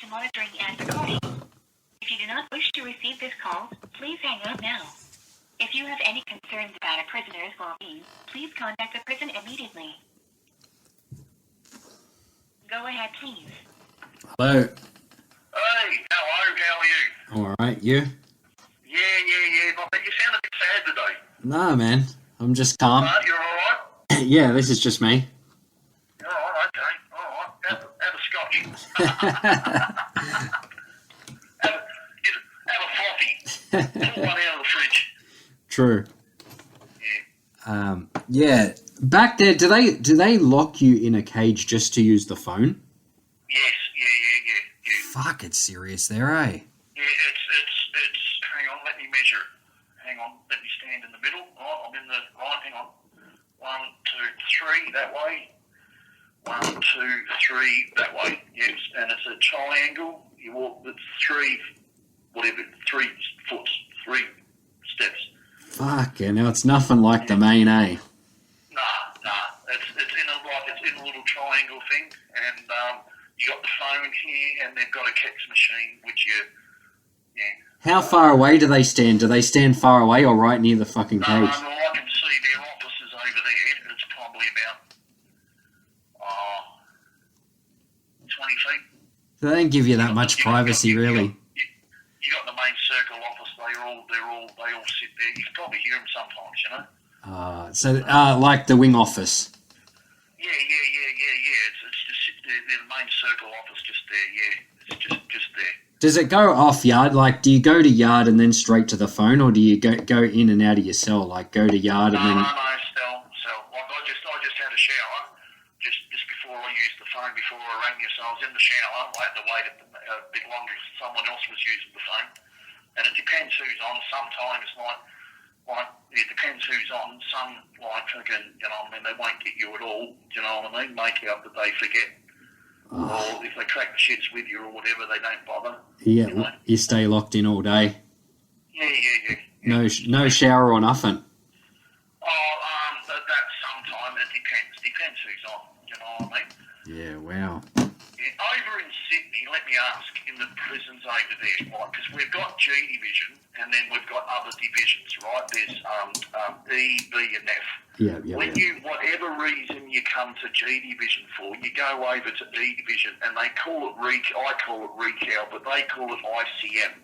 to monitoring and recording. If you do not wish to receive this call, please hang up now. If you have any concerns about a prisoner's well-being, please contact the prison immediately. Go ahead, please. Hello. Hey, how are you? All right, you? Yeah. But you sound a bit sad today. Nah, man. I'm just calm. You're all right? Yeah, this is just me. You're all right, okay. All right. Have a scotch. have a frothy. Pull one out of the fridge. True. Yeah. Yeah. Back there, do they lock you in a cage just to use the phone? Yes, yeah. Fuck, it's serious there, eh? Yeah, it's, hang on, let me measure. Hang on, let me stand in the middle. Right, I'm in the, right, hang on. 1, 2, 3, that way. 1, 2, 3, that way. Yes, and it's a triangle. You walk the 3 foot, 3 steps. Fuck, yeah, now it's nothing like the main, eh? Nah. It's in a little triangle thing, and you got the phone here, and they've got a kex machine, which How far away do they stand? Do they stand far away or right near the fucking cage? No, I can see their offices over there. It's probably about 20 feet. They don't give you that much privacy, really. You got the main circle office. They all sit there. You can probably hear them sometimes, you know. So like the wing office. Yeah. It's just the main circle office just there. Yeah, it's just there. Does it go off yard? Like, do you go to yard and then straight to the phone, or do you go in and out of your cell? Like, go to yard and then. No, cell. Like I just had a shower just before I used the phone. Before I rang you, so I was in the shower. I had to wait a bit longer because someone else was using the phone. And it depends who's on. Sometimes, it depends who's on. Some, fucking, you know what I mean, they won't get you at all. Do you know what I mean? Make you up that they forget. Oh. Or if they crack the shits with you or whatever, they don't bother. Yeah, you know? you stay locked in all day. Yeah. No shower or nothing. That sometime, it depends. Depends who's on. Do you know what I mean? Yeah, wow. Yeah, over in Sydney, let me ask, in the prisons over there, right, because we've got G Division and then we've got other divisions, right? There's E, B and F. Yeah. When you, whatever reason you come to G Division for, you go over to E Division and they call it I call it recal, but they call it ICM.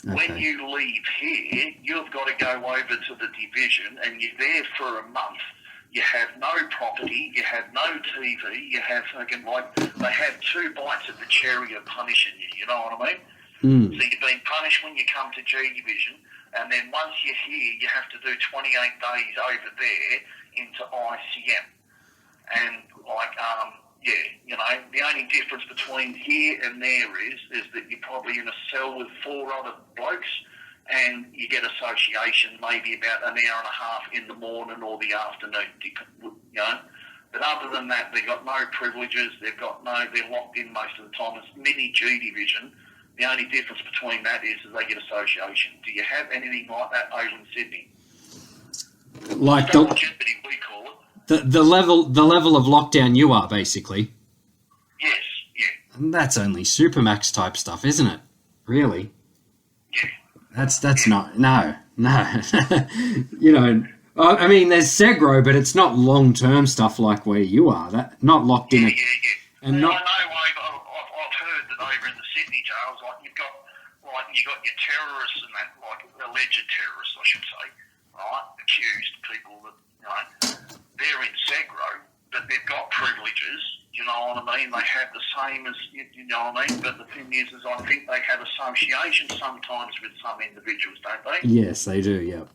Okay. When you leave here, you've got to go over to the division and you're there for a month. You have no property, you have no TV, you have fucking they have 2 bites at the cherry of punishing you, you know what I mean? So you've been punished when you come to G Division, and then once you're here, you have to do 28 days over there into ICM. And the only difference between here and there is that you're probably in a cell with 4 other blokes, and you get association maybe about an hour and a half in the morning or the afternoon, you know. But other than that, they've got no privileges. They're locked in most of the time. It's mini G Division. The only difference between that is they get association. Do you have anything like that over in Sydney? Like jeopardy, we call it. the level of lockdown you are, basically. Yes, yeah. And that's only Supermax type stuff, isn't it? Really? Yeah. That's not, no. You know, I mean, there's Segro, but it's not long-term stuff like where you are. That not locked in. Yeah. And well, not. I know I've heard that over in the Sydney jails, you got your terrorists and that, alleged terrorists, I should say, right? Accused people that, they're in Segro, but they've got privileges. You know what I mean? They have the same as, you know what I mean? But the thing is I think they have association sometimes with some individuals, don't they? Yes, they do, yeah.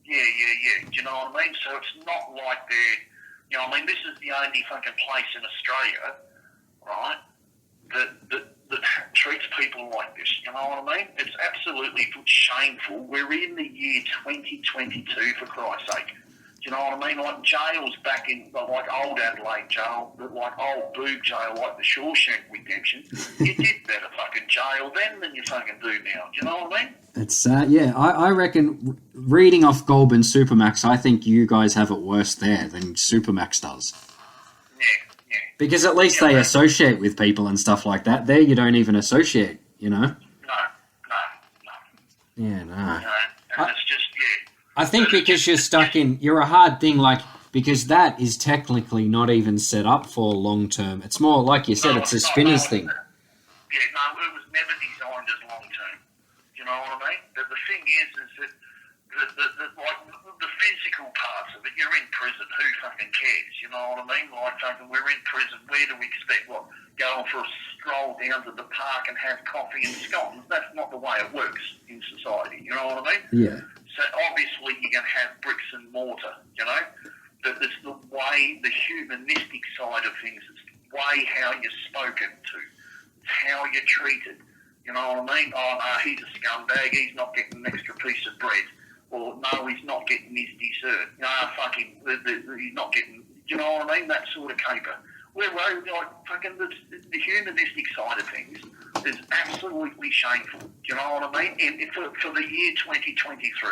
Yeah. Do you know what I mean? So it's not like they're, you know what I mean? This is the only fucking place in Australia, right, that treats people like this. You know what I mean? It's absolutely shameful. We're in the year 2022, for Christ's sake. Do you know what I mean? Like jails back in, old Adelaide jail, old boob jail, like the Shawshank Redemption. You did better fucking jail then than you fucking do now. Do you know what I mean? It's, I reckon, reading off Goulburn Supermax, I think you guys have it worse there than Supermax does. Yeah. Because at least they associate with people and stuff like that. There you don't even associate, you know? No. Yeah, no. You know, and it's just, I think because you're a hard thing, like, because that is technically not even set up for long term. It's more, like you said, it's a spinners thing. Yeah, no, it was never designed as long term. You know what I mean? But the thing is that like the physical parts of it, you're in prison. Who fucking cares? You know what I mean? Like, fucking, we're in prison. Where do we expect going for a stroll down to the park and have coffee and scones? That's not the way it works in society. You know what I mean? Yeah. So obviously you're going to have bricks and mortar. You know, but it's the way, the humanistic side of things. It's the way how you're spoken to. It's how you're treated. You know what I mean? Oh no, he's a scumbag. He's not getting an extra piece of bread. Or no, he's not getting his dessert. No, fucking, he's not getting. You know what I mean? That sort of caper. We're like fucking the humanistic side of things is absolutely shameful. You know what I mean? And for the year 2023.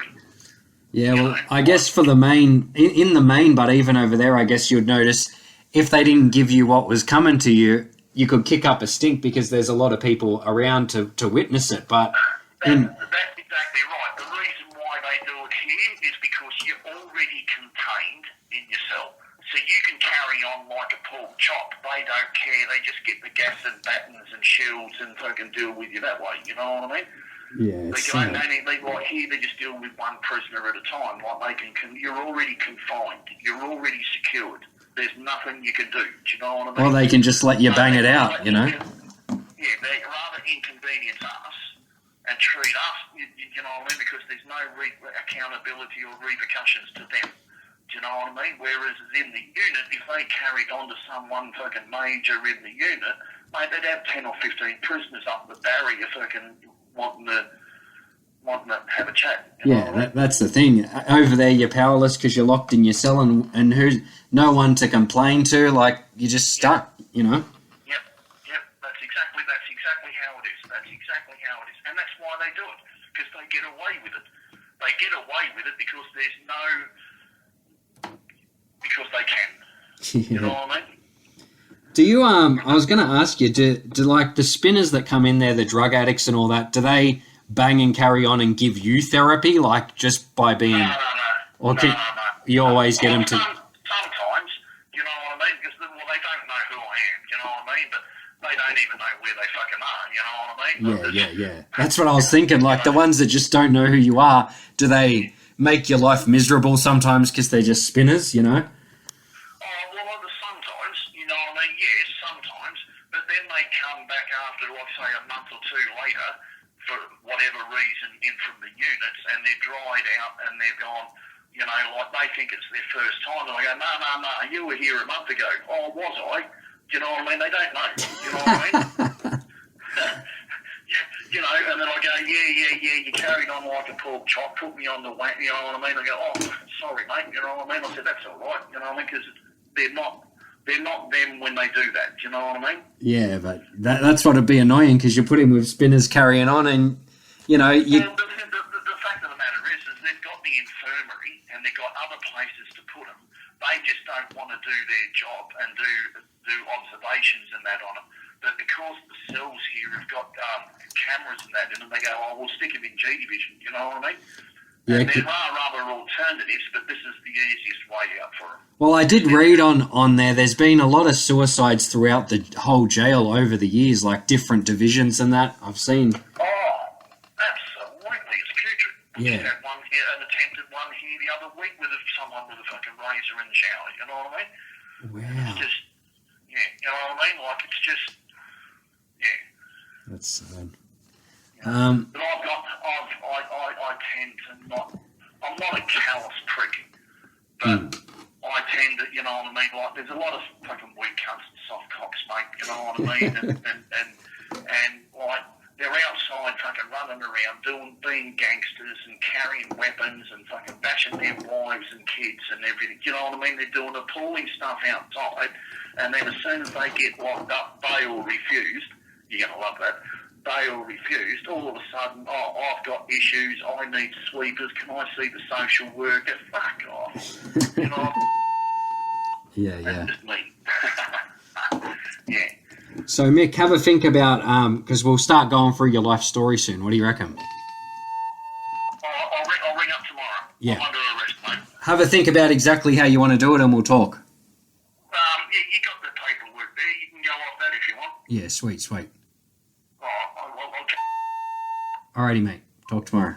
Yeah, well, I guess for the main, in the main, but even over there, I guess you'd notice if they didn't give you what was coming to you, you could kick up a stink because there's a lot of people around to witness it. But that's exactly right. The reason why they do it here is because you're already contained in yourself. So you can carry on like a pork chop. They don't care. They just get the gas and batons and shields and fucking deal with you that way. You know what I mean? yeah, Like here, they just deal with one prisoner at a time. Like you're already confined. You're already secured. There's nothing you can do. Do you know what I mean? well, they can just let you bang it out, you know? Yeah, they rather inconvenience us and treat us, you know what I mean? Because there's no accountability or repercussions to them. Do you know what I mean? Whereas in the unit, if they carried on to someone fucking major in the unit, mate, they'd have 10 or 15 prisoners up the barrier fucking wanting to have a chat. Yeah, that's the thing. Over there, you're powerless because you're locked in your cell and who's no one to complain to. Like, you're just stuck, you know? Yep. That's exactly how it is. That's exactly how it is. And that's why they do it, because they get away with it. They get away with it because because they can. Yeah. You know what I mean? Do you, I was going to ask you, do like the spinners that come in there, the drug addicts and all that, do they bang and carry on and give you therapy, like just by being... No. Or no. You always get them to... Sometimes, you know what I mean? Because they don't know who I am, you know what I mean? But they don't even know where they fucking are, you know what I mean? Yeah. That's what I was thinking. Like, the ones that just don't know who you are, do they make your life miserable sometimes because they're just spinners, you know? Sometimes, you know what I mean? Yes, sometimes. But then they come back after, like, say, a month or two later, for whatever reason, in from the units, and they're dried out and they've gone, you know, like they think it's their first time. And I go, no, you were here a month ago. Oh, was I? Do you know what I mean? They don't know. You know what I mean? You know, and then I go, yeah, you carried on like a pork chop, put me on the whack, you know what I mean? I go, oh, sorry, mate, you know what I mean? I said, that's all right, you know what I mean? Because they're not them when they do that, do you know what I mean? Yeah, but that's what would be annoying because you're putting with spinners carrying on and, you know... Well, the fact of the matter is they've got the infirmary and they've got other places to put them. They just don't want to do their job and do observations and that on them. But because the cells here have got cameras and that in them, they go, oh, we'll stick them in G Division, you know what I mean? Yeah, and there are other alternatives, but this is the easiest way out for them. Well, I did read on there, there's been a lot of suicides throughout the whole jail over the years, like different divisions and that. I've seen... Oh, absolutely. It's putrid. Yeah. We had one here, an attempted one here the other week with someone with a fucking razor in the shower, you know what I mean? Wow. It's just, yeah, you know what I mean? Like, it's just, yeah. That's sad. But I tend to not, I'm not a callous prick, but I tend to, you know what I mean, like, there's a lot of fucking weak cunts and soft cocks, mate, you know what I mean, and like, they're outside fucking running around being gangsters and carrying weapons and fucking bashing their wives and kids and everything, you know what I mean, they're doing appalling stuff outside, and then as soon as they get locked up, bail refused, you're going to love that, bail refused, all of a sudden, oh, I've got issues, I need sweepers, can I see the social worker? Fuck off. You know? Yeah. That's just me. Yeah. So, Mick, have a think about, because we'll start going through your life story soon. What do you reckon? I'll ring up tomorrow. Yeah. I'm under arrest, mate. Have a think about exactly how you want to do it and we'll talk. You got the paperwork there. You can go off that if you want. Yeah, sweet. I'll Alrighty, mate. Talk tomorrow.